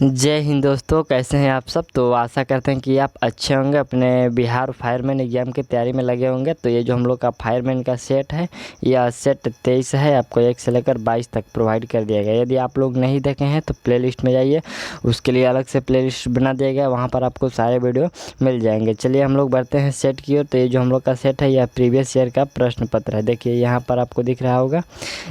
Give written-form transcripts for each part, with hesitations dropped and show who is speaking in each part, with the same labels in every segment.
Speaker 1: जय हिंद दोस्तों, कैसे हैं आप सब। तो आशा करते हैं कि आप अच्छे होंगे, अपने बिहार फायरमैन एग्ज़ाम की तैयारी में लगे होंगे। तो ये जो हम लोग का फायरमैन का सेट है, यह सेट 23 है, आपको 1 से लेकर 22 तक प्रोवाइड कर दिया गया। यदि आप लोग नहीं देखे हैं तो प्लेलिस्ट में जाइए, उसके लिए अलग से प्लेलिस्ट बना दिया गया, वहाँ पर आपको सारे वीडियो मिल जाएंगे। चलिए हम लोग बढ़ते हैं सेट की ओर। तो ये जो हम लोग का सेट है, यह प्रीवियस ईयर का प्रश्न पत्र है। देखिए यहाँ पर आपको दिख रहा होगा,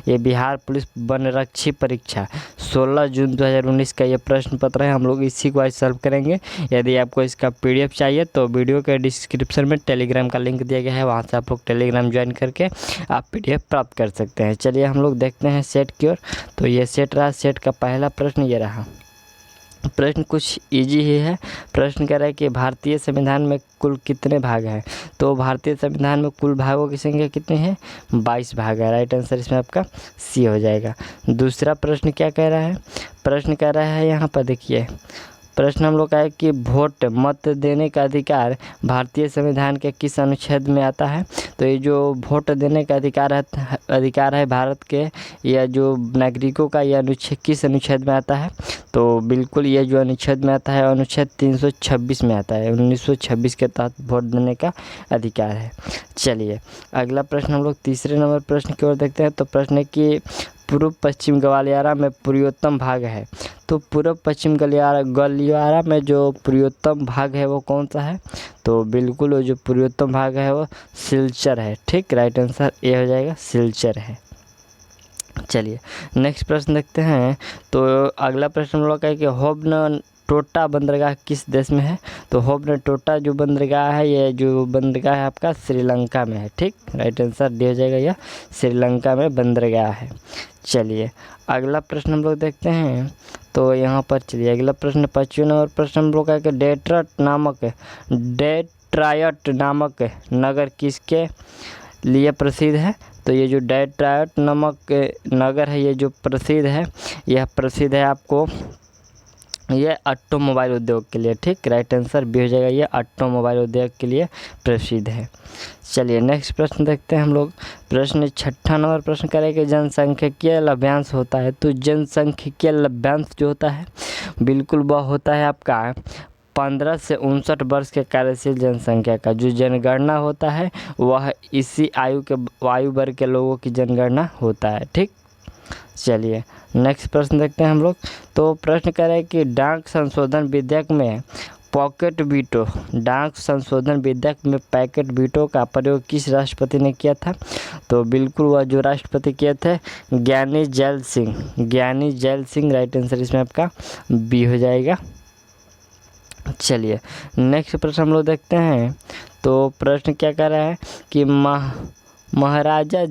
Speaker 1: ये बिहार पुलिस वनरक्षी परीक्षा 16 जून 2019 का ये प्रश्न पत्र है। हम लोग इसी को आज सॉल्व करेंगे। यदि आपको इसका पीडीएफ चाहिए तो वीडियो के डिस्क्रिप्शन में टेलीग्राम का लिंक दिया गया है, वहाँ से आप लोग टेलीग्राम ज्वाइन करके आप पीडीएफ प्राप्त कर सकते हैं। चलिए हम लोग देखते हैं सेट की ओर। तो ये सेट रहा, सेट का पहला प्रश्न ये रहा। प्रश्न कुछ इजी ही है। प्रश्न कह रहा है कि भारतीय संविधान में कुल कितने भाग हैं। तो भारतीय संविधान में कुल भागों की संख्या कितनी है, 22 भाग है। राइट आंसर इसमें आपका सी हो जाएगा। दूसरा प्रश्न क्या कह रहा है, प्रश्न कह रहा है यहाँ पर देखिए, प्रश्न हम लोग का है कि वोट मत देने का अधिकार भारतीय संविधान के किस अनुच्छेद में आता है। तो ये जो वोट देने का अधिकार है भारत के या जो नागरिकों का, यह अनुच्छेद किस अनुच्छेद में आता है। तो बिल्कुल ये जो अनुच्छेद में आता है, अनुच्छेद 326 में आता है। 1926 के तहत वोट देने का अधिकार है। चलिए अगला प्रश्न हम लोग तीसरे नंबर प्रश्न की ओर देखते हैं। तो प्रश्न है कि पूर्व पश्चिम गवालियारा में पूर्वोत्तम भाग है। तो पूर्व पश्चिम गलियारा में जो पूर्वोत्तम भाग है वो कौन सा है। तो बिल्कुल वो जो पूर्वोत्तम भाग है वो सिलचर है। ठीक, राइट आंसर ए हो जाएगा, सिलचर है। चलिए नेक्स्ट प्रश्न देखते हैं। तो अगला प्रश्न हम लोग का है कि होबन टोटा बंदरगाह किस देश में है। तो होबन टोटा जो बंदरगाह है, ये जो बंदरगाह है आपका श्रीलंका में है। ठीक, राइट आंसर डी हो जाएगा, यह श्रीलंका में बंदरगाह है। चलिए अगला प्रश्न हम लोग देखते हैं। तो यहाँ पर चलिए अगला प्रश्न 25 नंबर प्रश्न हम लोग का है कि डेट्रायट नामक नगर किसके लिए प्रसिद्ध है। तो ये जो डेट्रायट नामक नगर है, ये जो प्रसिद्ध है, यह प्रसिद्ध है आपको ये ऑटोमोबाइल उद्योग के लिए। ठीक, राइट आंसर बी हो जाएगा, ये ऑटोमोबाइल उद्योग के लिए प्रसिद्ध है। चलिए नेक्स्ट प्रश्न देखते हैं हम लोग। प्रश्न 6 नंबर प्रश्न करेंगे, जनसांख्यिकीय लभ्यांश होता है। तो जनसांख्यिकीय लभ्यांश जो होता है, बिल्कुल वह होता है आपका 15 से 59 वर्ष के कार्यशील जनसंख्या का जो जनगणना होता है, वह इसी आयु वर्ग के लोगों की जनगणना होता है। ठीक, चलिए नेक्स्ट प्रश्न देखते हैं हम लोग। तो प्रश्न कह रहे हैं कि डाक संशोधन विधेयक में पॉकेट वीटो, डाक संशोधन विधेयक में पैकेट वीटो का प्रयोग किस राष्ट्रपति ने किया था। तो बिल्कुल वह जो राष्ट्रपति किए थे ज्ञानी जैल सिंह। राइट आंसर इसमें आपका बी हो जाएगा। चलिए नेक्स्ट प्रश्न हम लोग देखते हैं। तो प्रश्न क्या कह रहा है कि महाराजा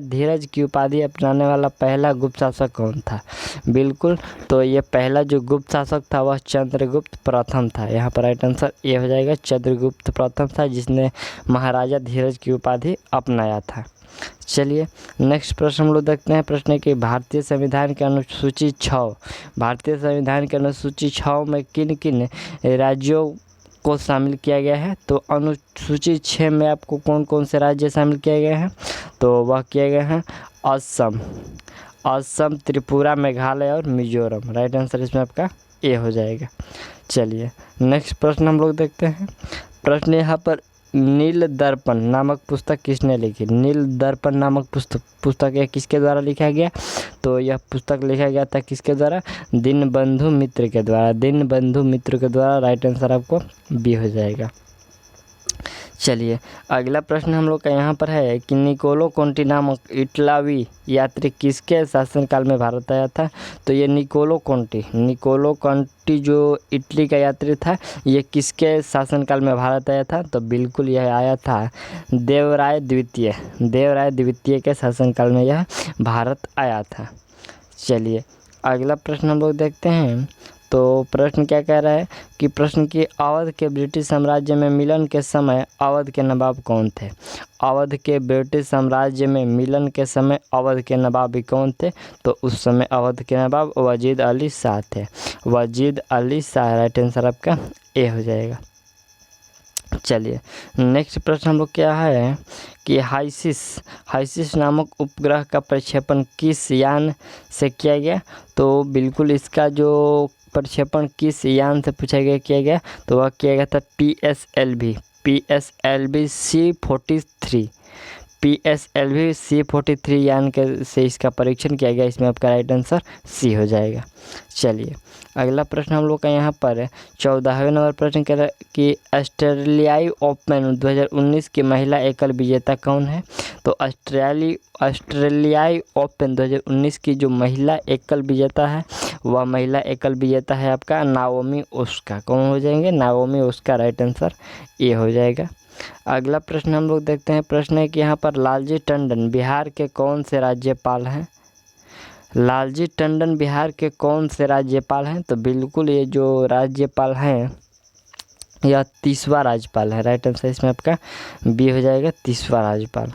Speaker 1: धीरज की उपाधि अपनाने वाला पहला गुप्त शासक कौन था। बिल्कुल, तो ये पहला जो गुप्त शासक था वह चंद्रगुप्त प्रथम था। यहाँ पर राइट आंसर ये हो जाएगा, चंद्रगुप्त प्रथम था जिसने महाराजा धीरज की उपाधि अपनाया था। चलिए नेक्स्ट प्रश्न हम लोग देखते हैं। प्रश्न है कि भारतीय संविधान के अनुसूची 6 में किन किन राज्यों को शामिल किया गया है। तो अनुसूची 6 में आपको कौन कौन से राज्य शामिल किए गए हैं। तो वह किए गए हैं असम, त्रिपुरा, मेघालय और मिजोरम। राइट आंसर इसमें आपका ए हो जाएगा। चलिए नेक्स्ट प्रश्न हम लोग देखते हैं। प्रश्न यहाँ पर नील दर्पण नामक पुस्तक किसने लिखी। नील दर्पण नामक पुस्तक यह किसके द्वारा लिखा गया। तो यह पुस्तक लिखा गया था किसके द्वारा, दीनबंधु मित्र के द्वारा। राइट आंसर आपको बी हो जाएगा। चलिए अगला प्रश्न हम लोग का यहाँ पर है कि निकोलो कोंटी नामक इटलावी यात्री किसके शासनकाल में भारत आया था। तो ये निकोलो कोंटी जो इटली का यात्री था, ये किसके शासनकाल में भारत आया था। तो बिल्कुल यह आया था देवराय द्वितीय के शासनकाल में यह भारत आया था। चलिए अगला प्रश्न हम लोग देखते हैं। तो प्रश्न क्या कह रहा है कि प्रश्न की अवध के ब्रिटिश साम्राज्य में मिलन के समय अवध के नवाब कौन थे। अवध के ब्रिटिश साम्राज्य में मिलन के समय अवध के नवाब भी कौन थे। तो उस समय अवध के नवाब वजीद अली शाह थे। राइट आंसर आपका ए हो जाएगा। चलिए नेक्स्ट प्रश्न हम लोग क्या है कि हाइसिस नामक उपग्रह का प्रक्षेपण किस यान से किया गया। तो बिल्कुल इसका जो प्रक्षेपण किस यान से पूछा गया किया गया, तो वह किया गया था PSLV C-43 यान के से इसका परीक्षण किया गया। इसमें आपका राइट आंसर सी हो जाएगा। चलिए अगला प्रश्न हम लोग का यहाँ पर है 14वें नंबर प्रश्न कह रहा है कि ऑस्ट्रेलियाई ओपन 2019 की महिला एकल विजेता कौन है। तो ऑस्ट्रेलियाई ओपन 2019 की जो महिला एकल विजेता है वह महिला एकल विजेता है आपका नाओमी ओसाका। कौन हो जाएंगे, Naomi Osaka. Right answer A हो जाएगा। अगला प्रश्न हम लोग देखते हैं। प्रश्न है कि यहाँ पर लालजी टंडन बिहार के कौन से राज्यपाल हैं। लालजी टंडन बिहार के कौन से राज्यपाल हैं। तो बिल्कुल ये जो राज्यपाल हैं यह 30वां राज्यपाल है। राइट आंसर इसमें आपका बी हो जाएगा, 30वां राज्यपाल।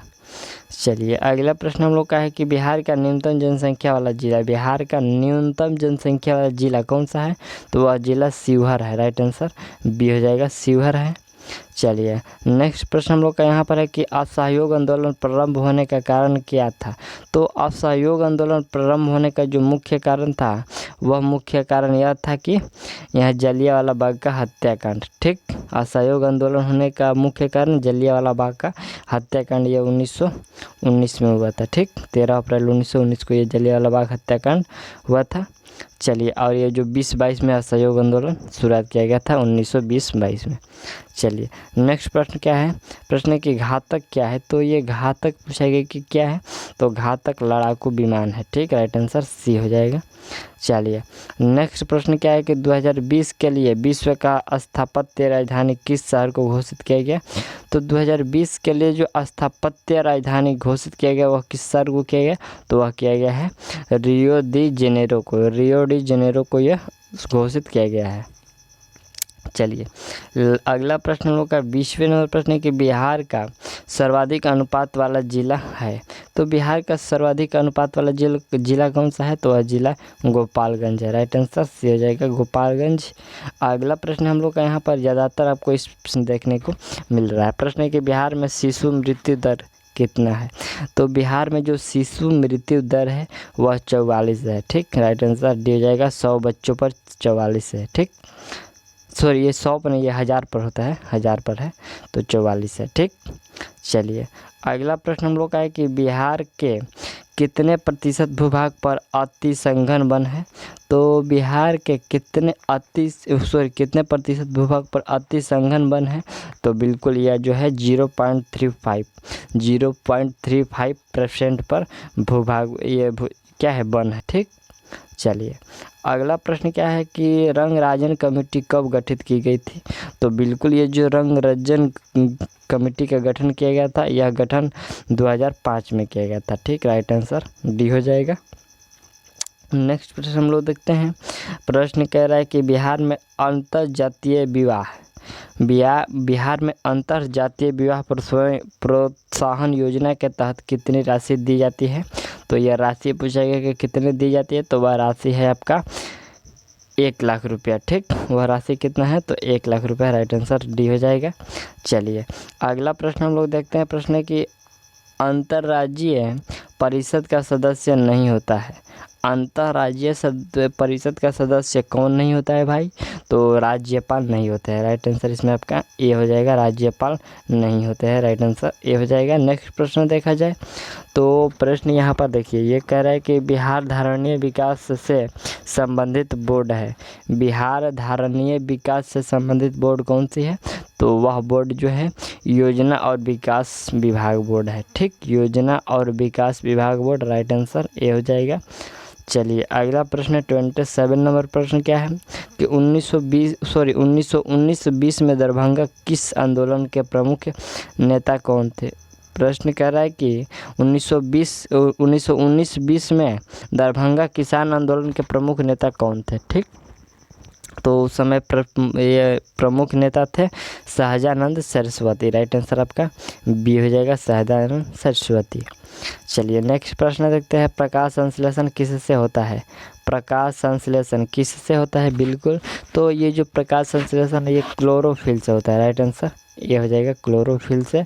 Speaker 1: चलिए अगला प्रश्न हम लोग का है कि बिहार का न्यूनतम जनसंख्या वाला जिला, बिहार का न्यूनतम जनसंख्या वाला जिला कौन सा है। तो वह जिला शिवहर है। राइट आंसर बी हो जाएगा, शिवहर है। चलिए नेक्स्ट प्रश्न हम लोग का यहाँ पर है कि असहयोग आंदोलन प्रारंभ होने का कारण क्या था। तो असहयोग आंदोलन प्रारंभ होने का जो मुख्य कारण था वह मुख्य कारण यह था कि यह जलियांवाला बाग का हत्याकांड। ठीक, असहयोग आंदोलन होने का मुख्य कारण जलियांवाला बाग का हत्याकांड, यह 1919 में हुआ था। ठीक, 13 अप्रैल 1919 को ये जलियांवाला बाग हत्याकांड हुआ था। चलिए और ये जो 2022 में असहयोग आंदोलन शुरुआत किया गया था 1920-22 में। चलिए नेक्स्ट प्रश्न क्या है। प्रश्न है कि घातक क्या है। तो ये घातक पूछा गया कि क्या है। तो घातक लड़ाकू विमान है। ठीक, राइट आंसर सी हो जाएगा। चलिए नेक्स्ट प्रश्न क्या है कि 2020 के लिए विश्व का स्थापत्य राजधानी किस शहर को घोषित किया गया। तो 2020 के लिए जो स्थापत्य राजधानी घोषित किया गया वह किस शहर को किया गया। तो वह किया गया है रियो डी जेनेरो को यह घोषित किया गया है। चलिए अगला प्रश्न हम लोग का 20वें नंबर प्रश्न है कि बिहार का सर्वाधिक अनुपात वाला जिला है। तो बिहार का सर्वाधिक अनुपात वाला जिला कौन सा है। तो वह जिला गोपालगंज है। राइट आंसर सी हो जाएगा, गोपालगंज। अगला प्रश्न हम लोग का यहाँ पर ज़्यादातर आपको इस देखने को मिल रहा है। प्रश्न है कि बिहार में शिशु मृत्यु दर कितना है। तो बिहार में जो शिशु मृत्यु दर है वह 44 है। ठीक, राइट आंसर डी हो जाएगा, 100 बच्चों पर 44 है। ठीक, सॉरी ये 100 पर नहीं, ये 1000 पर होता है, 1000 पर है तो 44 है। ठीक, चलिए अगला प्रश्न हम लोग का है कि बिहार के कितने प्रतिशत भूभाग पर अति संघन वन है। तो बिहार के कितने प्रतिशत भूभाग पर अति संघन वन है। तो बिल्कुल यह जो है 0.35% पर भूभाग ये क्या है, वन है। ठीक, चलिए अगला प्रश्न क्या है कि रंगराजन कमेटी कब गठित की गई थी। तो बिल्कुल ये जो रंगराजन कमेटी का गठन किया गया था यह गठन 2005 में किया गया था। ठीक, राइट आंसर डी हो जाएगा। नेक्स्ट प्रश्न हम लोग देखते हैं। प्रश्न कह रहा है कि बिहार में अंतर्जातीय विवाह प्रोत्साहन योजना के तहत कितनी राशि दी जाती है। तो यह राशि पूछा गया कि कितनी दी जाती है। तो वह राशि है आपका 1 लाख रुपया। ठीक, वह राशि कितना है। तो 1 लाख रुपया। राइट आंसर डी हो जाएगा। चलिए अगला प्रश्न हम लोग देखते हैं। प्रश्न है कि अंतर्राज्यीय परिषद का सदस्य नहीं होता है। अंतर्राज्यीय परिषद का सदस्य कौन नहीं होता है भाई। तो राज्यपाल नहीं होते हैं। राइट आंसर इसमें आपका ए हो जाएगा, राज्यपाल नहीं होते हैं। राइट आंसर ए हो जाएगा। नेक्स्ट प्रश्न देखा जाए तो प्रश्न यहाँ पर देखिए, ये कह रहा है कि बिहार धारणीय विकास से संबंधित बोर्ड है। बिहार धारणीय विकास से संबंधित बोर्ड कौन सी है। तो वह बोर्ड जो है योजना और विकास विभाग बोर्ड है। ठीक, योजना और विकास विभाग बोर्ड। राइट आंसर ए हो जाएगा। चलिए अगला प्रश्न 27 नंबर प्रश्न क्या है कि 1919-20 में दरभंगा किस आंदोलन के प्रमुख नेता कौन थे। प्रश्न कह रहा है कि 1919-20 में दरभंगा किसान आंदोलन के प्रमुख नेता कौन थे। ठीक, तो उस समय ये प्रमुख नेता थे सहजानंद सरस्वती। राइट आंसर आपका बी हो जाएगा, सहजानंद सरस्वती। चलिए नेक्स्ट प्रश्न देखते हैं। प्रकाश संश्लेषण किससे होता है। प्रकाश संश्लेषण किससे होता है। बिल्कुल, तो ये जो प्रकाश संश्लेषण है ये क्लोरोफिल से होता है। राइट आंसर ये हो जाएगा क्लोरोफिल से।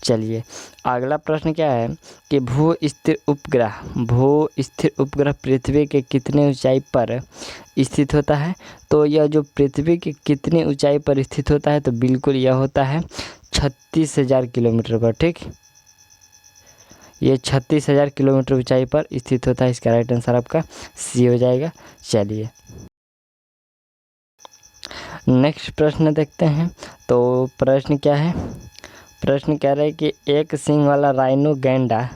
Speaker 1: चलिए अगला प्रश्न क्या है कि भू स्थिर उपग्रह पृथ्वी के कितने ऊंचाई पर स्थित होता है। तो यह जो पृथ्वी की कितनी ऊंचाई पर स्थित होता है, तो बिल्कुल यह होता है 36,000 किलोमीटर पर। ठीक, ये 36,000 किलोमीटर ऊंचाई पर स्थित होता है। इसका राइट आंसर आपका सी हो जाएगा। चलिए नेक्स्ट प्रश्न देखते हैं। तो प्रश्न क्या है, प्रश्न कह रहा है कि एक सींग वाला राइनो गेंडा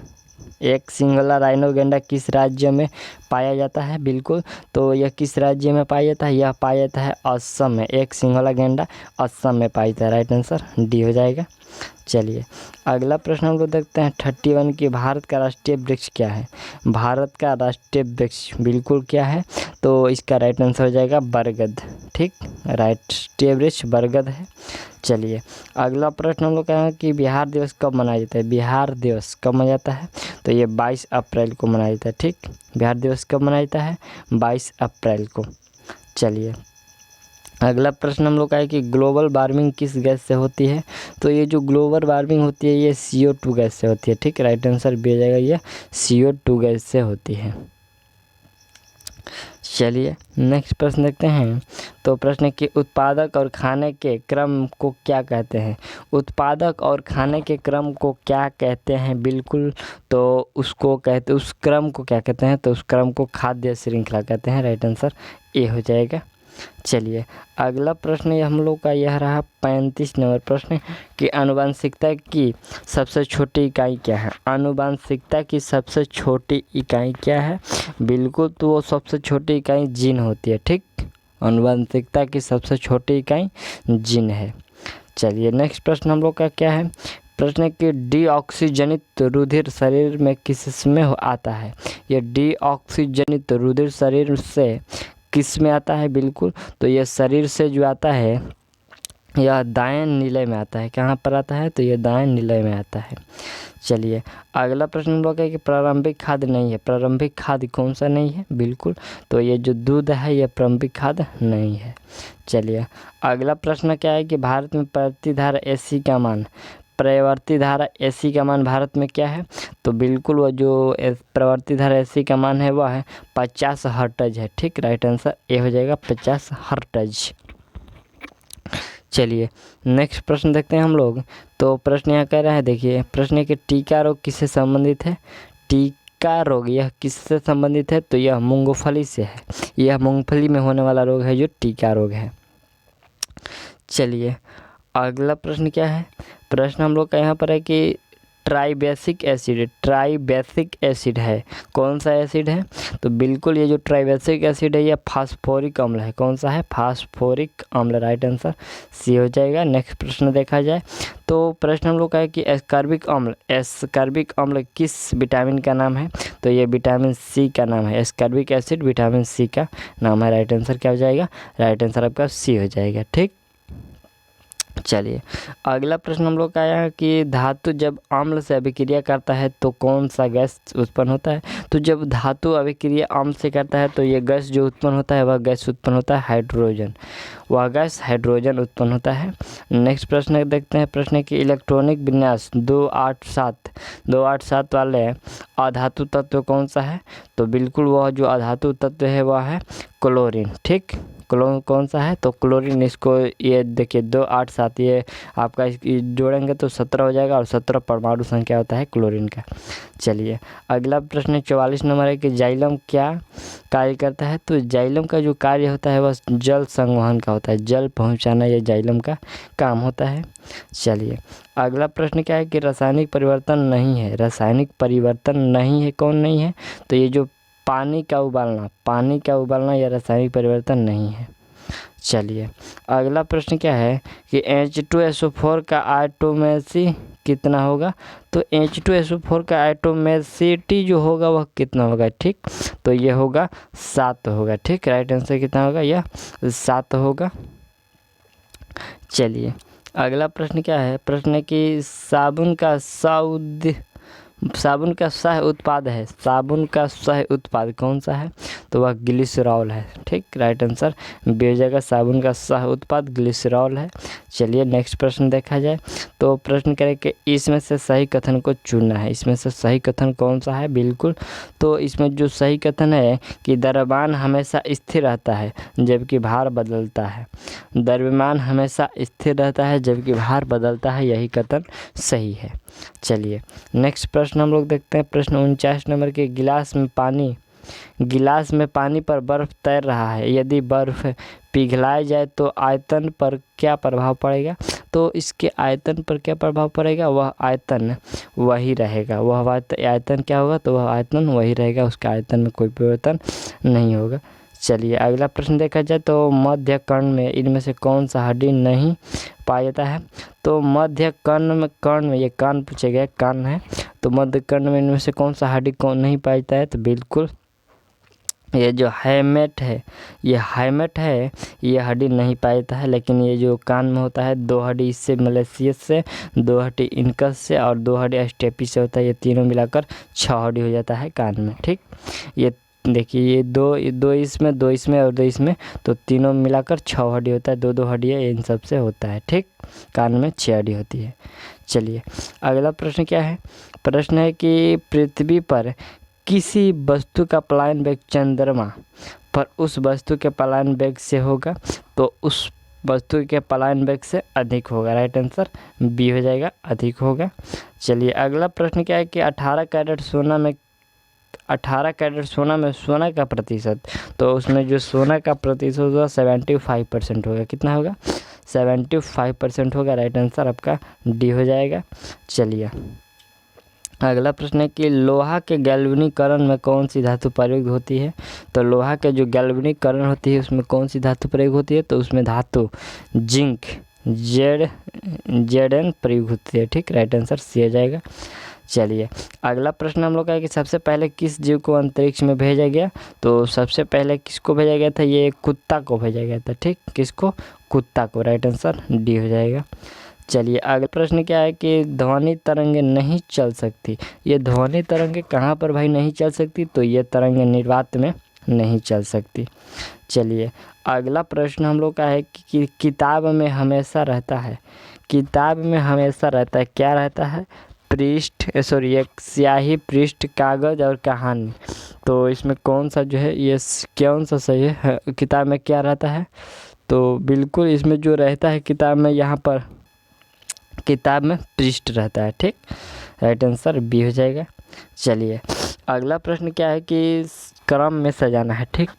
Speaker 1: किस राज्य में पाया जाता है। बिल्कुल, तो यह किस राज्य में पाया जाता है, यह पाया जाता है असम में। एक सींग वाला गेंडा असम में पाया जाता है। राइट आंसर डी हो जाएगा। चलिए अगला प्रश्न हम लोग देखते हैं 31 की भारत का राष्ट्रीय वृक्ष क्या है। भारत का राष्ट्रीय वृक्ष बिल्कुल क्या है, तो इसका राइट आंसर हो जाएगा बरगद। ठीक, राष्ट्रीय वृक्ष बरगद है। चलिए अगला प्रश्न हम लोग कहेंगे कि बिहार दिवस कब मनाया जाता है। बिहार दिवस कब मनाया जाता है, तो ये 22 अप्रैल को मनाया जाता है। ठीक, बिहार दिवस कब मनाया जाता है, 22 अप्रैल को। चलिए अगला प्रश्न हम लोग का है कि ग्लोबल वार्मिंग किस गैस से होती है। तो ये जो ग्लोबल वार्मिंग होती है ये CO2 गैस से होती है। ठीक, राइट आंसर भी आ जाएगा, ये CO2 गैस से होती है। चलिए नेक्स्ट प्रश्न देखते हैं। तो प्रश्न कि उत्पादक और खाने के क्रम को क्या कहते हैं। उत्पादक और खाने के क्रम को क्या कहते हैं, बिल्कुल, तो उस क्रम को क्या कहते हैं, तो उस क्रम को खाद्य श्रृंखला कहते हैं। राइट आंसर ए हो जाएगा। चलिए अगला प्रश्न हम लोग का यह रहा 35 नंबर प्रश्न कि आनुवंशिकता की सबसे छोटी इकाई क्या है। आनुवंशिकता की सबसे छोटी इकाई क्या है, बिल्कुल, तो वो सबसे छोटी इकाई जीन होती है। ठीक, आनुवंशिकता की सबसे छोटी इकाई जीन है। चलिए नेक्स्ट प्रश्न हम लोग का क्या है, प्रश्न कि डीऑक्सीजनित रुधिर शरीर में किसमें आता है। ये डीऑक्सीजनित रुधिर शरीर से किस में आता है, बिल्कुल, तो यह शरीर से जो आता है यह दाएं नीले में आता है। कहाँ पर आता है, तो यह दाएं नीले में आता है। चलिए अगला प्रश्न हम लोग है कि प्रारंभिक खाद्य नहीं है। प्रारंभिक खाद्य कौन सा नहीं है, बिल्कुल, तो ये जो दूध है यह प्रारंभिक खाद्य नहीं है। चलिए अगला प्रश्न क्या है कि भारत में प्रतिधारा AC का मान, प्रवर्ती धारा AC का मान भारत में क्या है, तो बिल्कुल वो जो प्रवर्ती धारा AC का मान है वह है 50 हर्ट्ज है। ठीक, राइट आंसर ए हो जाएगा 50 हर्ट्ज। चलिए नेक्स्ट प्रश्न देखते हैं हम लोग। तो प्रश्न यहाँ कह रहा है, देखिए प्रश्न है कि टीका रोग किससे संबंधित है। टीका रोग यह किससे संबंधित है, तो यह मूंगफली से है। यह मूंगफली में होने वाला रोग है जो टीका रोग है। चलिए अगला प्रश्न क्या है, प्रश्न हम लोग का यहाँ पर है कि ट्राइबैसिक एसिड है। कौन सा एसिड है, तो बिल्कुल ये जो ट्राइबैसिक एसिड है यह फास्फोरिक अम्ल है। कौन सा है, फास्फोरिक अम्ल। राइट आंसर सी हो जाएगा। नेक्स्ट प्रश्न देखा जाए तो प्रश्न हम लोग का है कि एस्कॉर्बिक अम्ल किस विटामिन का नाम है, तो ये विटामिन C का नाम है। एस्कॉर्बिक एसिड विटामिन C का नाम है। राइट आंसर क्या हो जाएगा, राइट आंसर आपका C हो जाएगा। ठीक, चलिए अगला प्रश्न हम लोग का आया है कि धातु जब अम्ल से अभिक्रिया करता है तो कौन सा गैस उत्पन्न होता है। तो जब धातु अभिक्रिया अम्ल से करता है तो ये गैस जो उत्पन्न होता है वह गैस उत्पन्न होता है हाइड्रोजन, वह गैस हाइड्रोजन उत्पन्न होता है। नेक्स्ट प्रश्न देखते हैं, प्रश्न की इलेक्ट्रॉनिक विन्यास 287 वाले अधातु तत्व कौन सा है, तो बिल्कुल वह जो अधातु तत्व है वह है क्लोरीन। ठीक, कौन सा है, तो क्लोरीन। इसको ये देखिए 287 ये आपका जोड़ेंगे तो 17 हो जाएगा और 17 परमाणु संख्या होता है क्लोरीन का। चलिए अगला प्रश्न 44 नंबर है कि जाइलम क्या कार्य करता है। तो जाइलम का जो कार्य होता है वह जल संवहन का होता है, जल पहुंचाना ये जाइलम का काम होता है। चलिए अगला प्रश्न क्या है कि रासायनिक परिवर्तन नहीं है। रासायनिक परिवर्तन नहीं है, कौन नहीं है, तो ये जो पानी का उबालना या रासायनिक परिवर्तन नहीं है। चलिए अगला प्रश्न क्या है कि H2SO4 का आइटोमेसी कितना होगा। तो H2SO4 का आइटोमेसिटी जो होगा वह कितना होगा। ठीक, तो ये होगा 7 होगा। ठीक, राइट आंसर कितना होगा, यह 7 होगा। चलिए अगला प्रश्न क्या है, प्रश्न कि साबुन का सौद साबुन का सह उत्पाद है, साबुन का सह उत्पाद कौन सा है? तो वह ग्लिसरॉल है। ठीक, राइट आंसर बी हो जाएगा। साबुन का सह उत्पाद ग्लिसरॉल है। चलिए नेक्स्ट प्रश्न देखा जाए तो प्रश्न करें कि इसमें से सही कथन को चुनना है। इसमें से सही कथन कौन सा है? बिल्कुल, तो इसमें जो सही कथन है कि द्रव्यमान हमेशा स्थिर रहता है जबकि भार बदलता है। द्रव्यमान हमेशा स्थिर रहता है जबकि भार बदलता है, यही कथन सही है। चलिए नेक्स्ट प्रश्न हम लोग देखते हैं। प्रश्न 49 नंबर के, गिलास में पानी पर बर्फ तैर रहा है, यदि बर्फ पिघलाई जाए तो आयतन पर क्या प्रभाव पड़ेगा? तो इसके आयतन पर क्या प्रभाव पड़ेगा? वह आयतन वही रहेगा। वह आयतन क्या होगा? तो वह आयतन वही रहेगा, उसके आयतन में कोई परिवर्तन नहीं होगा। चलिए अगला प्रश्न देखा जाए तो मध्य कर्ण में इनमें से कौन सा हड्डी नहीं पाया जाता है? तो मध्य कर्ण में ये कान पूछे गए, कान है, तो मध्य कर्ण में इनमें से कौन सा हड्डी कौन नहीं पाया जाता है? तो बिल्कुल ये जो हैमेट है, ये हड्डी नहीं पाया जाता है। लेकिन ये जो कान में होता है, 2 हड्डी इससे मलेशियस से, 2 हड्डी इनकस से और 2 हड्डी स्टेपी से होता है। ये तीनों मिलाकर 6 हड्डी हो जाता है कान में। ठीक, ये देखिए ये दो इसमें, 2 इसमें और 2 इसमें, तो तीनों मिलाकर 6 हड्डी होता है। 2 हड्डियाँ इन सब से होता है। ठीक, कान में 6 हड्डी होती है। चलिए अगला प्रश्न क्या है? प्रश्न है कि पृथ्वी पर किसी वस्तु का पलायन वेग चंद्रमा पर उस वस्तु के पलायन वेग से होगा, तो उस वस्तु के पलायन वेग से अधिक होगा। राइट आंसर बी हो जाएगा, अधिक होगा। चलिए अगला प्रश्न क्या है कि 18 कैरेट सोना में सोना का प्रतिशत, तो उसमें जो सोना का प्रतिशत होगा 75% होगा। कितना होगा? 75% होगा। राइट आंसर आपका डी हो जाएगा। चलिए अगला प्रश्न है कि लोहा के गैल्वेनीकरण में कौन सी धातु प्रयुक्त होती है? तो लोहा के जो गैल्वेनीकरण होती है उसमें कौन सी धातु प्रयोग होती है? तो उसमें धातु जिंक Zn प्रयोग होती है। ठीक, राइट आंसर सी हो जाएगा। चलिए अगला प्रश्न हम लोग का है कि सबसे पहले किस जीव को अंतरिक्ष में भेजा गया? तो सबसे पहले किसको भेजा गया था? ये कुत्ता को भेजा गया था। ठीक, किसको? कुत्ता को। राइट आंसर डी हो जाएगा। चलिए अगला प्रश्न क्या है कि ध्वनि तरंगे नहीं चल सकती। ये ध्वनि तरंगे कहाँ पर भाई नहीं चल सकती? तो ये तरंगे निर्वात में नहीं चल सकती। चलिए अगला प्रश्न हम लोग का है कि किताब में हमेशा रहता है, क्या रहता है? एक स्याही, पृष्ठ, कागज़ और कहानी। तो इसमें कौन सा जो है, ये कौन सा सही है? किताब में क्या रहता है? तो बिल्कुल इसमें जो रहता है किताब में, यहाँ पर किताब में पृष्ठ रहता है। ठीक, राइट आंसर बी हो जाएगा। चलिए अगला प्रश्न क्या है कि क्रम में सजाना है। ठीक,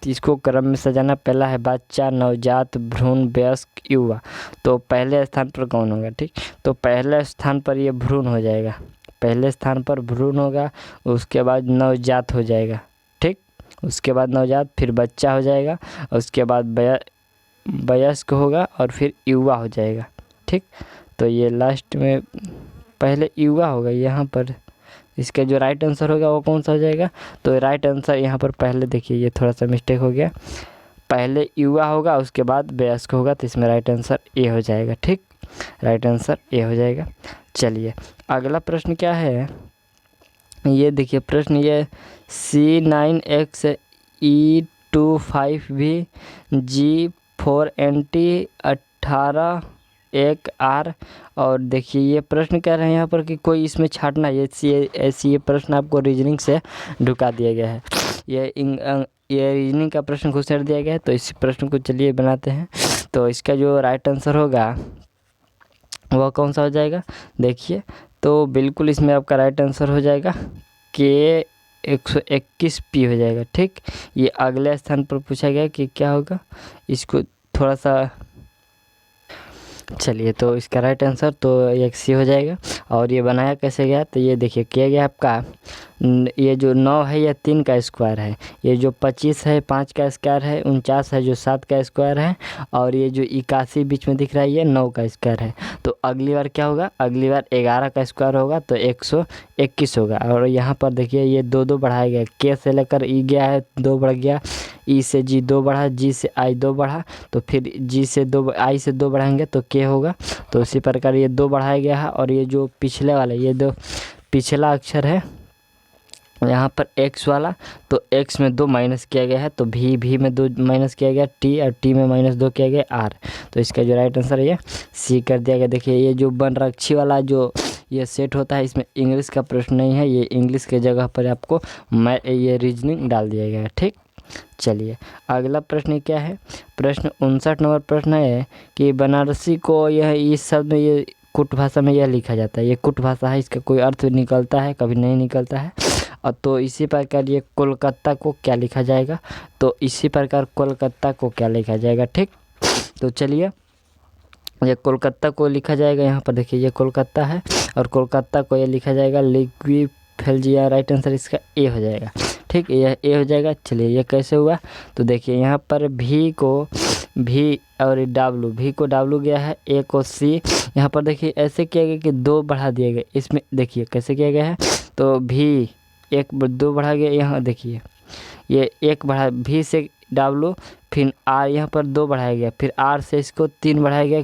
Speaker 1: इसको क्रम में सजाना, पहला है बच्चा, नवजात, भ्रूण, वयस्क, युवा। तो पहले स्थान पर कौन होगा? ठीक, तो पहले स्थान पर ये भ्रूण हो जाएगा। पहले स्थान पर भ्रूण होगा, उसके बाद नवजात हो जाएगा। ठीक, उसके बाद नवजात, फिर बच्चा हो जाएगा, उसके बाद वयस्क होगा और फिर युवा हो जाएगा। ठीक, तो ये लास्ट में पहले युवा होगा। यहाँ पर इसका जो राइट आंसर होगा वो कौन सा हो जाएगा? तो राइट आंसर यहाँ पर पहले, देखिए ये थोड़ा सा मिस्टेक हो गया, पहले युवा होगा उसके बाद वयस्क होगा, तो इसमें राइट आंसर ए हो जाएगा। ठीक, राइट आंसर ए हो जाएगा। चलिए अगला प्रश्न क्या है? ये देखिए प्रश्न, ये C9XE25V G4NT 18-1R। और देखिए ये प्रश्न कह रहे हैं यहाँ पर कि कोई इसमें छाटना, ये प्रश्न आपको रीजनिंग से ढुका दिया गया है। ये रीजनिंग का प्रश्न घुसेड़ दिया गया है, तो इस प्रश्न को चलिए बनाते हैं। तो इसका जो राइट आंसर होगा वह कौन सा हो जाएगा? देखिए तो बिल्कुल इसमें आपका राइट आंसर हो जाएगा के 121P हो जाएगा। ठीक, ये अगले स्थान पर पूछा गया कि क्या होगा, इसको थोड़ा सा, चलिए तो इसका राइट आंसर तो 1C हो जाएगा। और ये बनाया कैसे गया? तो ये देखिए किया गया आपका, ये जो 9 है ये 3 का स्क्वायर है, ये जो 25 है 5 का स्क्वायर है, 49 है जो 7 का स्क्वायर है, और ये जो 81 बीच में दिख रहा है ये 9 का स्क्वायर है। तो अगली बार क्या होगा? अगली बार 11 का स्क्वायर होगा तो 121 होगा। और यहाँ पर देखिए ये 2 बढ़ाया गया, के से लेकर ई गया है 2 बढ़ गया, ई से जी 2 बढ़ा, जी से आई 2 बढ़ा, तो फिर जी से 2 आई से 2 बढ़ाएंगे तो के होगा। तो उसी प्रकार ये 2 बढ़ाया गया है। और ये जो पिछले वाले ये 2 पिछला अक्षर है यहाँ पर x वाला, तो x में 2 माइनस किया गया है, तो भी में 2 माइनस किया गया t, और t में -2 किया गया r। तो इसका जो राइट आंसर है ये सी कर दिया गया। देखिए ये जो बनरक्षी वाला जो ये सेट होता है, इसमें इंग्लिश का प्रश्न नहीं है, ये इंग्लिश के जगह पर आपको ये रीजनिंग डाल दिया गया है। ठीक, चलिए अगला प्रश्न क्या है। प्रश्न 59 नंबर प्रश्न है कि बनारसी को यह इस शब्द में ये कुट भाषा में यह लिखा जाता है। ये कुट भाषा है, इसका कोई अर्थ निकलता है, कभी नहीं निकलता है। और तो इसी प्रकार ये कोलकाता को क्या लिखा जाएगा, तो इसी प्रकार कोलकाता को क्या लिखा जाएगा। ठीक, तो चलिए ये कोलकाता को लिखा जाएगा, यहाँ पर देखिए ये कोलकाता है और कोलकाता को ये लिखा जाएगा लिक्विफेल्जिया। राइट आंसर इसका ए हो जाएगा। ठीक, यह ए हो जाएगा। चलिए ये कैसे हुआ, तो देखिए यहाँ पर भी और डब्लू, भी को डब्लू गया है, ए को सी। यहाँ पर देखिए ऐसे किया गया कि 2 बढ़ा दिए गए, इसमें देखिए कैसे किया गया है, तो भी 2 बढ़ा गया। यहाँ देखिए ये 1 बढ़ा, भी से डब्लू, फिर आर यहाँ पर 2 बढ़ाया गया, फिर आर से इसको 3 बढ़ाया गया,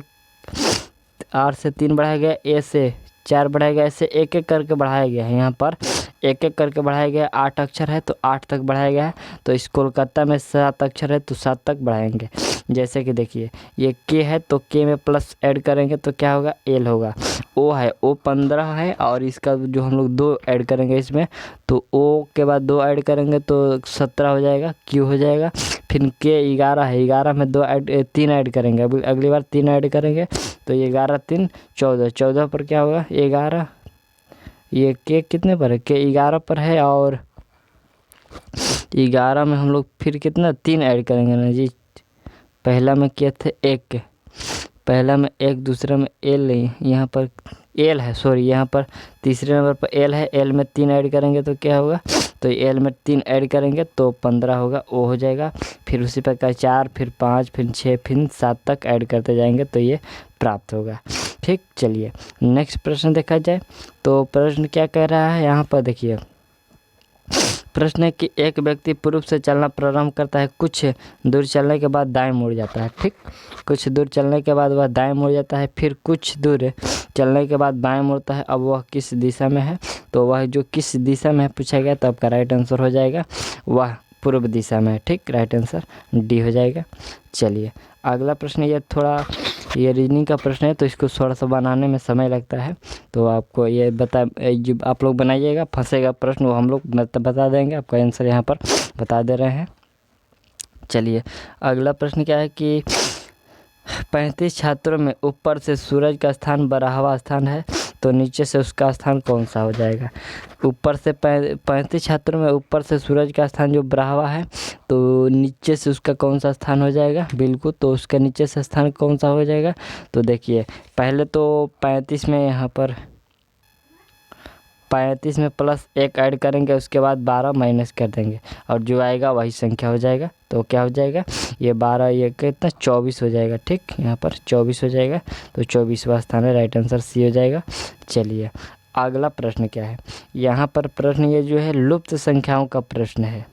Speaker 1: आर से 3 बढ़ाया गया, ए से 4 बढ़ाया गया, ऐसे एक एक करके बढ़ाया गया है। यहाँ पर एक एक करके बढ़ाया गया। 8 अक्षर है तो 8 तक बढ़ाया गया है। तो इस कोलकाता में 7 अक्षर है तो 7 तक बढ़ाएंगे। जैसे कि देखिए ये के है तो के में प्लस ऐड करेंगे तो क्या होगा, एल होगा। ओ है, ओ 15 है, और इसका जो हम लोग 2 ऐड करेंगे इसमें, तो ओ के बाद 2 ऐड करेंगे तो 17 हो जाएगा, क्यू हो जाएगा। फिर के 11 है, 11 में 3 ऐड करेंगे, अगली बार 3 ऐड करेंगे तो 11 3 14, 14 पर क्या होगा 11। ये के कितने पर है, के 11 पर है, और 11 में हम लोग फिर कितना 3 ऐड करेंगे ना जी। पहला में क्या थे 1, पहला में 1, दूसरे में एल नहीं, यहाँ पर एल है, सॉरी यहाँ पर तीसरे नंबर पर एल है। एल में 3 ऐड करेंगे तो क्या होगा, तो एल में 3 ऐड करेंगे तो 15 होगा, ओ हो जाएगा। फिर उसी प्रकार 4, फिर 5, फिर 6, फिर 7 तक ऐड करते जाएंगे तो ये प्राप्त होगा। ठीक, चलिए नेक्स्ट प्रश्न देखा जाए। तो प्रश्न क्या कह रहा है, यहाँ पर देखिए प्रश्न है कि एक व्यक्ति पूर्व से चलना प्रारंभ करता है, कुछ दूर चलने के बाद दाएं मुड़ जाता है। ठीक, कुछ दूर चलने के बाद वह दाएं मुड़ जाता है, फिर कुछ दूर चलने के बाद बाएं मुड़ता है। अब वह किस दिशा में है, तो वह जो किस दिशा में है पूछा गया, तो आपका राइट आंसर हो जाएगा वह पूर्व दिशा में है। ठीक, राइट आंसर डी हो जाएगा। चलिए अगला प्रश्न, ये रीजनिंग का प्रश्न है तो इसको थोड़ा सा बनाने में समय लगता है, तो आपको ये आप लोग बनाइएगा, फंसेगा प्रश्न वो हम लोग बता देंगे, आपका आंसर यहाँ पर बता दे रहे हैं। चलिए अगला प्रश्न क्या है कि 35 छात्रों में ऊपर से सूरज का स्थान 12वां स्थान है, तो नीचे से उसका स्थान कौन सा हो जाएगा। ऊपर से 35 छात्रों में ऊपर से सूरज का स्थान जो 12वां है, तो नीचे से उसका कौन सा स्थान हो जाएगा, बिल्कुल, तो उसका नीचे से स्थान कौन सा हो जाएगा। तो देखिए पहले तो 35 में यहाँ पर 35 में +1 ऐड करेंगे, उसके बाद 12 माइनस कर देंगे और जो आएगा वही संख्या हो जाएगा। तो क्या हो जाएगा, ये 12 ये कितना 24 हो जाएगा। ठीक, यहाँ पर 24 हो जाएगा, तो 24वां स्थान है, राइट आंसर सी हो जाएगा। चलिए अगला प्रश्न क्या है, यहाँ पर प्रश्न ये जो है लुप्त संख्याओं का प्रश्न है।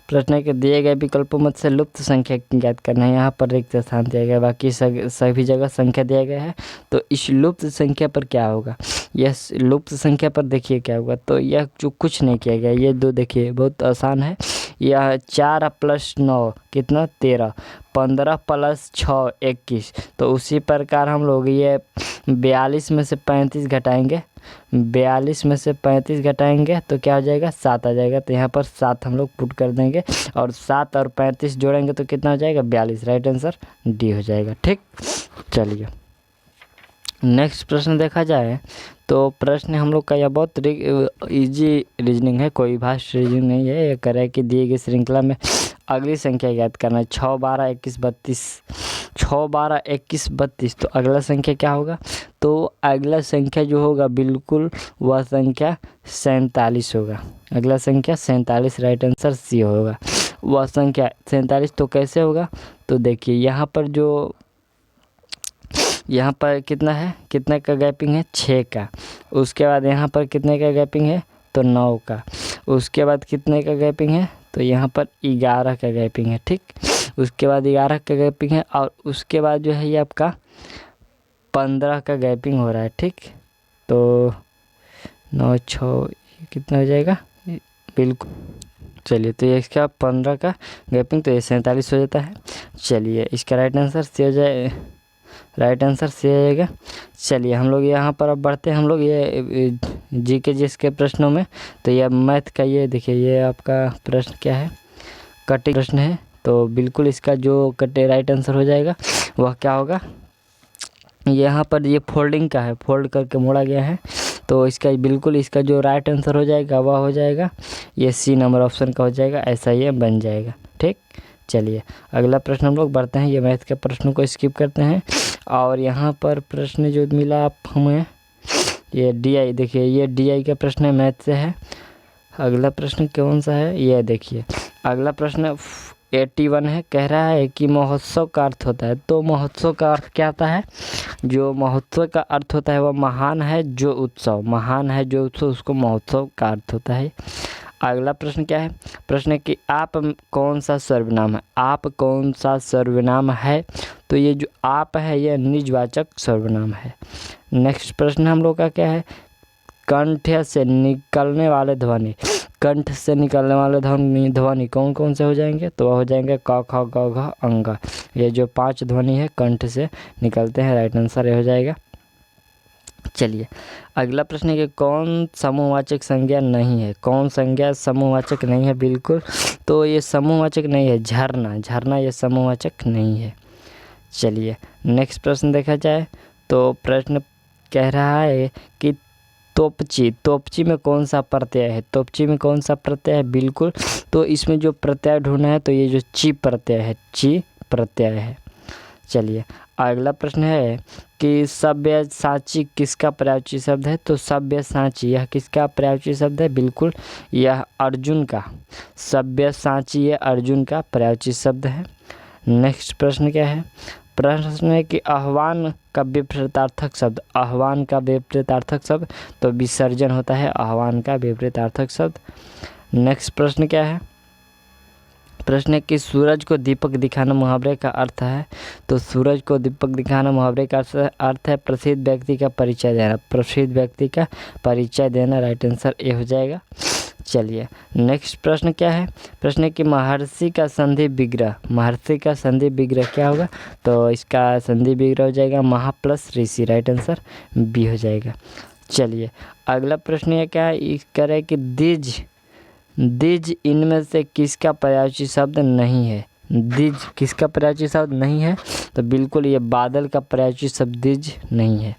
Speaker 1: प्रश्न के दिए गए विकल्पों में से लुप्त संख्या ज्ञात करना है। यहाँ पर रिक्त स्थान दिया गया, बाकी सभी जगह संख्या दिया गया है। तो इस लुप्त संख्या पर क्या होगा, यह लुप्त संख्या पर देखिए क्या होगा, तो यह जो कुछ नहीं किया गया, ये 2 देखिए बहुत आसान है। यह 4 + 9 कितना 13, 15 + 6 21। तो उसी प्रकार हम लोग ये 42 में से 35 घटाएंगे, 42 में से 35 घटाएंगे तो क्या हो जाएगा 7 आ जाएगा। तो यहाँ पर 7 हम लोग पुट कर देंगे और 7 और 35 जोड़ेंगे तो कितना हो जाएगा 42, राइट आंसर डी हो जाएगा। ठीक, चलिए नेक्स्ट प्रश्न देखा जाए तो प्रश्न हम लोग का यह बहुत इजी रीजनिंग है, कोई भाष रीजनिंग नहीं है। ये करे कि दिए गई श्रृंखला में अगली संख्या ज्ञात करना है, 6 12 21 32, 6 12 21 32। तो अगला संख्या क्या होगा, तो अगला संख्या जो होगा बिल्कुल वह संख्या 47 होगा। अगला संख्या 47, राइट आंसर सी होगा। वह संख्या 47 तो कैसे होगा, तो देखिए यहाँ पर कितना है, कितने का गैपिंग है 6 का। उसके बाद यहाँ पर कितने का गैपिंग है, तो 9 का। उसके बाद कितने का गैपिंग है, तो यहाँ पर 11 का गैपिंग है। ठीक, उसके बाद 11 का गैपिंग है और उसके बाद जो है ये आपका 15 का गैपिंग हो रहा है। ठीक, तो 9 6 कितना हो जाएगा बिल्कुल। चलिए तो ये इसका 15 का गैपिंग, तो ये 47 हो जाता है। चलिए इसका राइट आंसर सी हो जाए, राइट आंसर सी आएगा। चलिए हम लोग यहाँ पर अब बढ़ते हैं हम लोग ये जीके जिसके प्रश्नों में। तो ये मैथ का ये देखिए, ये आपका प्रश्न क्या है, कटिंग प्रश्न है। तो बिल्कुल इसका जो कटे राइट आंसर हो जाएगा वह क्या होगा, यहाँ पर ये फोल्डिंग का है, फोल्ड करके मोड़ा गया है। तो इसका बिल्कुल इसका जो राइट आंसर हो जाएगा वह हो जाएगा ये सी नंबर ऑप्शन का हो जाएगा, ऐसा ये बन जाएगा। ठीक, चलिए अगला प्रश्न हम लोग बढ़ते हैं, ये मैथ के प्रश्नों को स्किप करते हैं। और यहाँ पर प्रश्न जो मिला आप हमें ये DI, देखिए ये DI का प्रश्न है, मैथ से है। अगला प्रश्न कौन सा है, ये देखिए अगला प्रश्न 81 है। कह रहा है कि महोत्सव का अर्थ होता है, तो महोत्सव का अर्थ क्या होता है, जो महोत्सव का अर्थ होता है वह महान है जो उत्सव, महान है जो उत्सव उसको महोत्सव का अर्थ होता है। अगला प्रश्न क्या है, प्रश्न है कि आप कौन सा सर्वनाम है, आप कौन सा सर्वनाम है। तो ये जो आप है ये निजवाचक सर्वनाम है। नेक्स्ट प्रश्न हम लोग का क्या है, कंठ से निकलने वाले ध्वनि, कंठ से निकलने वाले ध्वनि कौन कौन से हो जाएंगे, तो वह हो जाएंगे क ख ग घ अंग। ये जो 5 ध्वनि है कंठ से निकलते हैं, राइट आंसर ये हो जाएगा। चलिए अगला प्रश्न है कि कौन समूहवाचक संज्ञा नहीं है, कौन संज्ञा समूहवाचक नहीं है, बिल्कुल तो ये समूहवाचक नहीं है, झरना, झरना ये समूहवाचक नहीं है। चलिए नेक्स्ट प्रश्न देखा जाए, तो प्रश्न कह रहा है कि तोपची, तोपची में कौन सा प्रत्यय है, तोपची में कौन सा प्रत्यय है, बिल्कुल तो इसमें जो प्रत्यय ढूंढना है तो ये जो ची प्रत्यय है, ची प्रत्यय है। चलिए अगला प्रश्न है कि सब्यसाची किसका पर्यायवाची शब्द है, तो सब्यसाची यह किसका पर्यायवाची शब्द है, बिल्कुल यह अर्जुन का, सब्यसाची ये अर्जुन का पर्यायवाची शब्द है। नेक्स्ट प्रश्न क्या है, प्रश्न है कि आह्वान का विपरीतार्थक शब्द, आह्वान का विपरीतार्थक शब्द, तो विसर्जन होता है आह्वान का विपरीतार्थक शब्द। नेक्स्ट प्रश्न क्या है, प्रश्न है कि सूरज को दीपक दिखाना मुहावरे का अर्थ है, तो सूरज को दीपक दिखाना मुहावरे का अर्थ है प्रसिद्ध व्यक्ति का परिचय देना, प्रसिद्ध व्यक्ति का परिचय देना, राइट आंसर ए हो जाएगा। चलिए नेक्स्ट प्रश्न क्या है, प्रश्न है कि महर्षि का संधि विग्रह, महर्षि का संधि विग्रह क्या होगा, तो इसका संधि विग्रह हो जाएगा महा प्लस ऋषि, राइट आंसर बी हो जाएगा। चलिए अगला प्रश्न ये क्या है, कह रहा है कि द्विज, द्विज इनमें से किसका पर्यायवाची शब्द नहीं है, द्विज किसका पर्यायवाची शब्द नहीं है, तो बिल्कुल ये बादल का पर्यायवाची शब्द द्विज नहीं है।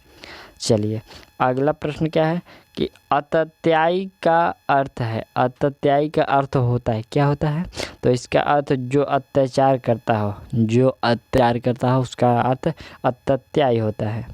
Speaker 1: चलिए अगला प्रश्न क्या है कि अतत्यायी का अर्थ है, अतत्यायी का अर्थ होता है क्या होता है, तो इसका अर्थ जो अत्याचार करता हो, जो अत्याचार करता हो उसका अर्थ अतत्यायी होता है।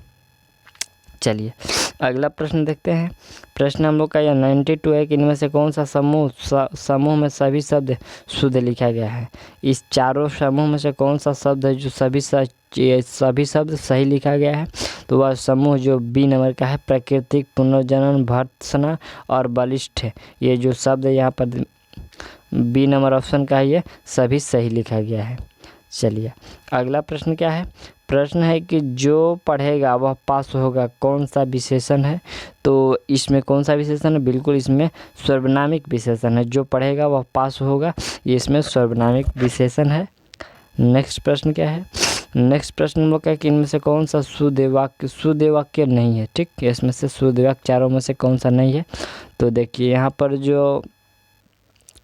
Speaker 1: चलिए अगला प्रश्न देखते हैं, प्रश्न हम लोग का यह 92 है कि इनमें से कौन सा समूह में सभी शब्द शुद्ध लिखा गया है, इस चारों समूह में से कौन सा शब्द है जो सभी शब्द सही लिखा गया है, तो वह समूह जो बी नंबर का है, प्राकृतिक, पुनर्जनन, भर्त्सना और बलिष्ठ है। ये जो शब्द है यहाँ पर बी नंबर ऑप्शन का है, ये सभी सही लिखा गया है। चलिए अगला प्रश्न क्या है, प्रश्न है कि जो पढ़ेगा वह पास होगा कौन सा विशेषण है, तो इसमें कौन सा विशेषण है, बिल्कुल इसमें सर्वनामिक विशेषण है, जो पढ़ेगा वह पास होगा, ये इसमें सर्वनामिक विशेषण है। नेक्स्ट प्रश्न क्या है, नेक्स्ट प्रश्न हम लोग का कि इनमें से कौन सा शुद्ध वाक्य नहीं है, ठीक है इसमें से शुद्ध वाक्य चारों में से कौन सा नहीं है, तो देखिए यहाँ पर जो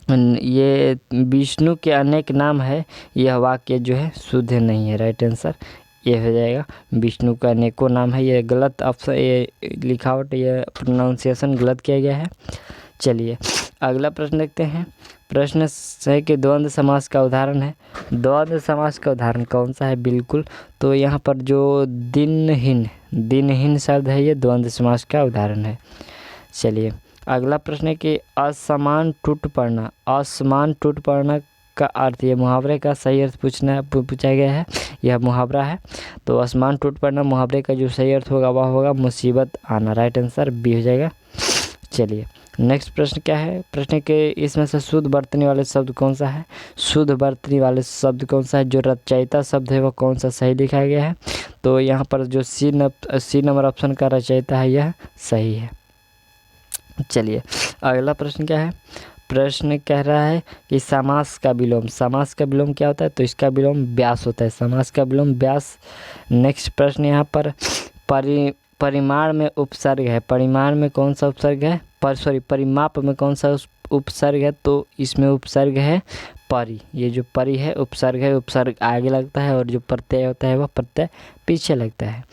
Speaker 1: ये विष्णु के अनेक नाम है, यह वाक्य जो है शुद्ध नहीं है, राइट आंसर ये हो जाएगा, विष्णु का अनेकों नाम है, ये गलत ऑप्शन, ये लिखावट, ये प्रोनाउंसिएशन गलत किया गया है। चलिए अगला प्रश्न देखते हैं, प्रश्न है कि द्वंद्व समास का उदाहरण है, द्वंद्व समास का उदाहरण कौन सा है, बिल्कुल तो यहाँ पर जो दिनहीन शब्द है ये द्वंद्व समास का उदाहरण है। चलिए अगला प्रश्न है कि असमान टूट पड़ना, असमान टूट पड़ना का अर्थ, ये मुहावरे का सही अर्थ पूछा गया है, यह मुहावरा है, तो असमान टूट पड़ना मुहावरे का जो सही अर्थ होगा वह होगा मुसीबत आना, राइट आंसर बी हो जाएगा। चलिए नेक्स्ट प्रश्न क्या है, प्रश्न के इसमें से शुद्ध बरतने वाले शब्द कौन सा है, शुद्ध बरतने वाले शब्द कौन सा है, जो रचयिता शब्द है वह कौन सा सही लिखा गया है, तो यहाँ पर जो सी नंबर ऑप्शन का रचयिता है यह सही है। चलिए अगला प्रश्न क्या है। प्रश्न कह रहा है कि समास का विलोम, समास का विलोम क्या होता है, तो इसका विलोम व्यास होता है, समास का विलोम व्यास। नेक्स्ट प्रश्न यहाँ पर परिमाण में उपसर्ग है, परिमाण में कौन सा उपसर्ग है, परिमाप में कौन सा उपसर्ग है, तो इसमें उपसर्ग है परि। ये जो परि है उपसर्ग है, उपसर्ग आगे लगता है और जो प्रत्यय होता है वह प्रत्यय पीछे लगता है।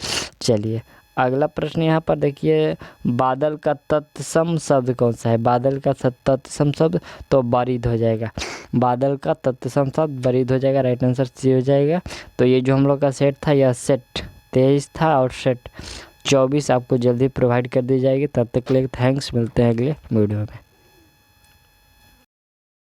Speaker 1: चलिए अगला प्रश्न यहाँ पर देखिए, बादल का तत्सम शब्द कौन सा है, बादल का तत्सम शब्द तो बारिद हो जाएगा, बादल का तत्सम शब्द बारिद हो जाएगा, राइट आंसर सी हो जाएगा। तो ये जो हम लोग का सेट था यह सेट 23 था और सेट 24 आपको जल्दी प्रोवाइड कर दी जाएगी। तब तक के लिए थैंक्स, मिलते हैं अगले वीडियो में।